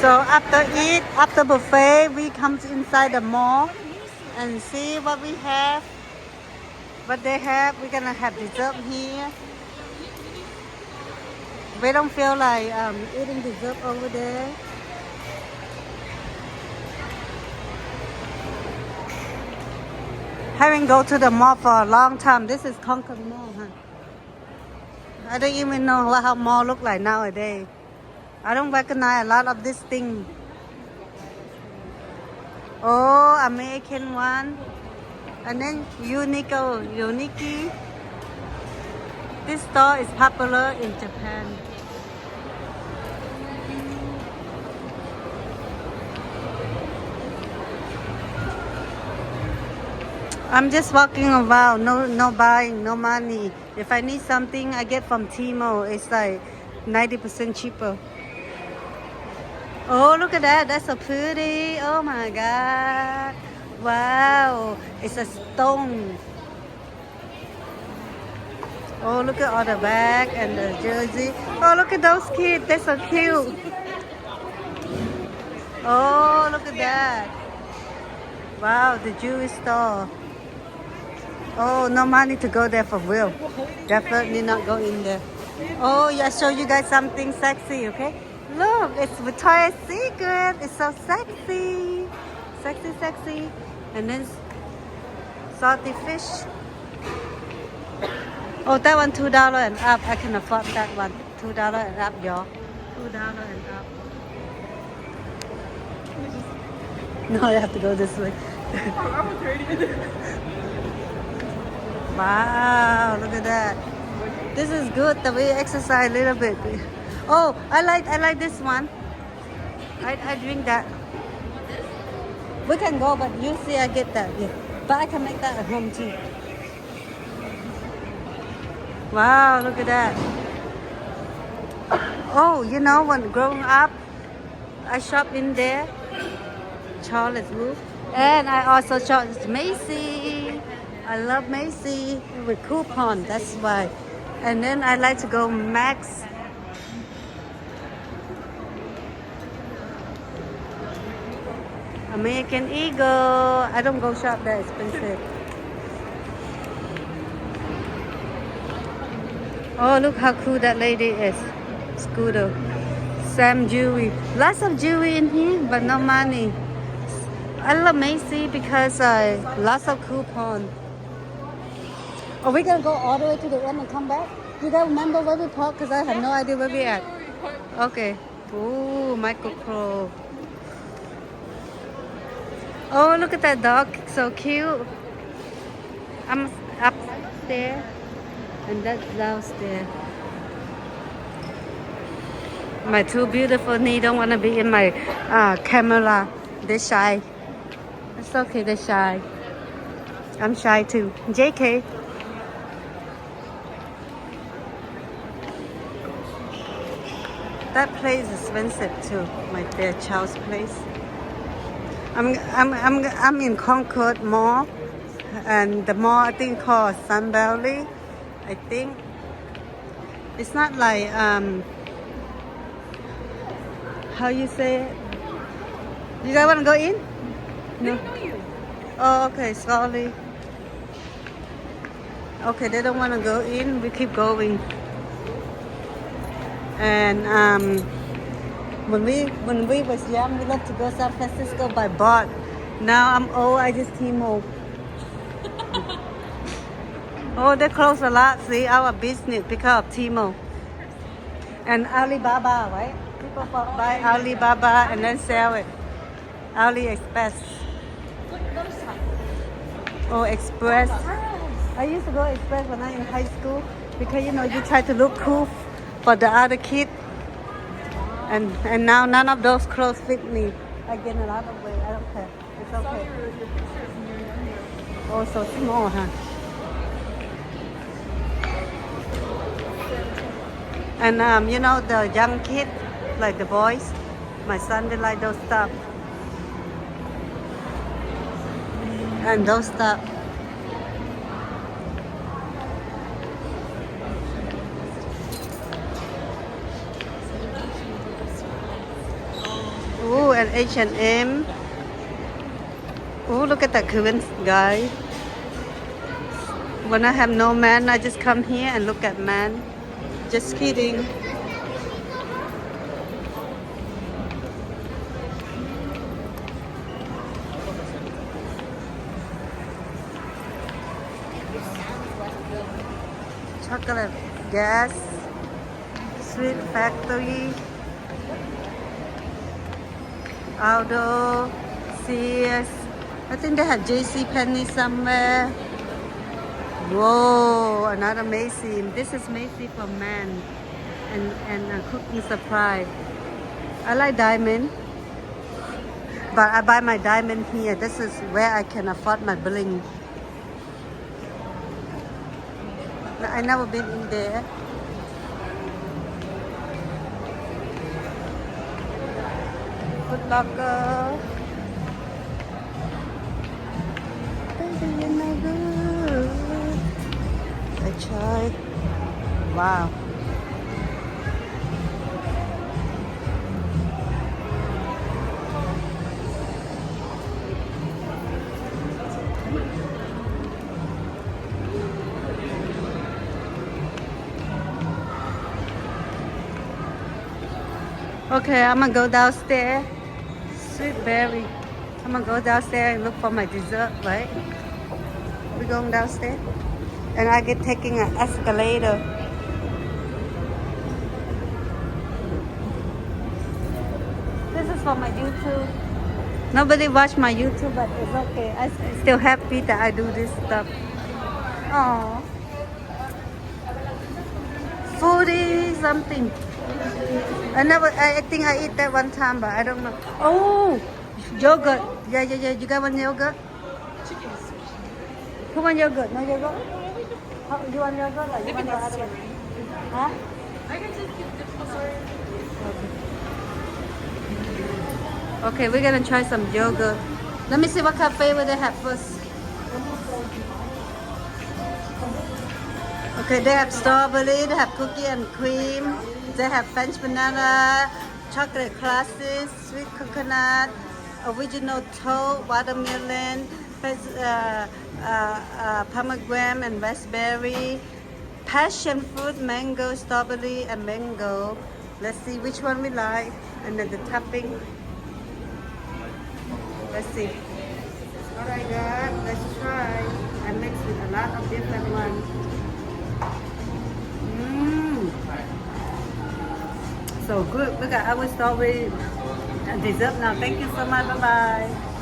So after buffet, we come inside the mall and see what we have. What they have, we're gonna have dessert here. We don't feel like eating dessert over there. Haven't go to the mall for a long time. This is Concord Mall, huh? I don't even know how mall look like nowadays. I don't recognize a lot of this thing. Oh, American one. And then Uniki. This store is popular in Japan. I'm just walking around, no buying, no money. If I need something, I get from Timo. It's like 90% cheaper. Oh, look at that. That's so pretty. Oh my God. Wow. It's a stone. Oh, look at all the bag and the jersey. Oh, look at those kids. They're so cute. Oh, look at that. Wow, the jewelry store. Oh, no money to go there for real. Definitely not go in there. Oh, yeah, show you guys something sexy, okay? Look, it's Victoria's Secret. It's so sexy. Sexy. And then salty fish. Oh, that one $2 and up. I can afford that one. $2 and up, y'all. $2 and up. No, I have to go this way. Wow, look at that. This is good that we exercise a little bit. Oh, I like this one. I drink that. We can go, but usually I get that. Yeah. But I can make that at home too. Wow, look at that. Oh, you know, when growing up, I shop in there. Charlotte's Web. And I also shop at Macy. I love Macy with coupon, that's why. And then I like to go Max. American Eagle. I don't go shop that expensive. Oh, look how cool that lady is. Scooter. Sam jewelry. Lots of jewelry in here, but no money. I love Macy because lots of coupon. Are we gonna go all the way to the end and come back? Do you remember where we parked? Because I have no idea where we at. Okay. Ooh, Michael Crow. Oh, look at that dog. So cute. I'm up there. And that's downstairs. My two beautiful knee don't want to be in my camera. They're shy. It's okay, they're shy. I'm shy too. JK. That place is expensive too. My dear child's place. I'm in Concord Mall, and the mall I think called Sun Valley. I think it's not like how you say it. You guys want to go in? No. Oh, okay. Sorry. Okay, they don't want to go in. We keep going. And when we was young, we loved to go San Francisco by boat. Now I'm old. I just T-Mobile. Oh, they close a lot. See, our business because of T-Mobile and Alibaba, right? People buy Alibaba and then sell it. AliExpress. Oh, Express. I used to go Express when I was in high school because you try to look cool for the other kid. And now none of those clothes fit me. I gain a lot of weight. I don't care. It's okay. Oh, so small, huh? And the young kids, like the boys, my son, they like those stuff. And those stuff. and H&M. Oh, look at that Korean guy. When I have no man, I just come here and look at man. Just kidding. Chocolate gas, sweet factory, Aldo, Sears. I think they have JC Penney somewhere. Whoa, another Macy. This is Macy for men and cooking supply. I like diamond, but I buy my diamond here. This is where I can afford my bling. I never been in there. Foot Locker. Baby, you're no good. I tried. Wow. Okay, I'm gonna go downstairs. Sweet berry. I'm gonna go downstairs and look for my dessert, right? We're going downstairs. And I get taking an escalator. This is for my YouTube. Nobody watch my YouTube, but it's okay. I'm still happy that I do this stuff. Oh, foodie something. I think I eat that one time, but I don't know. Oh, yogurt. Yeah. You got one yogurt? Who want yogurt? No yogurt? You want yogurt? Or you want the other one? Huh? I can just get the sorry. Okay, we're gonna try some yogurt. Let me see what kind of flavor they have first. Okay, they have strawberry, they have cookie and cream, they have French banana, chocolate classes, sweet coconut, original toast, watermelon, pomegranate and raspberry, passion fruit, mango, strawberry and mango. Let's see which one we like, and then the topping. Let's see. What I got, let's try. I mixed with a lot of different ones. So good. Look at our strawberry dessert now. Thank you so much. Bye bye.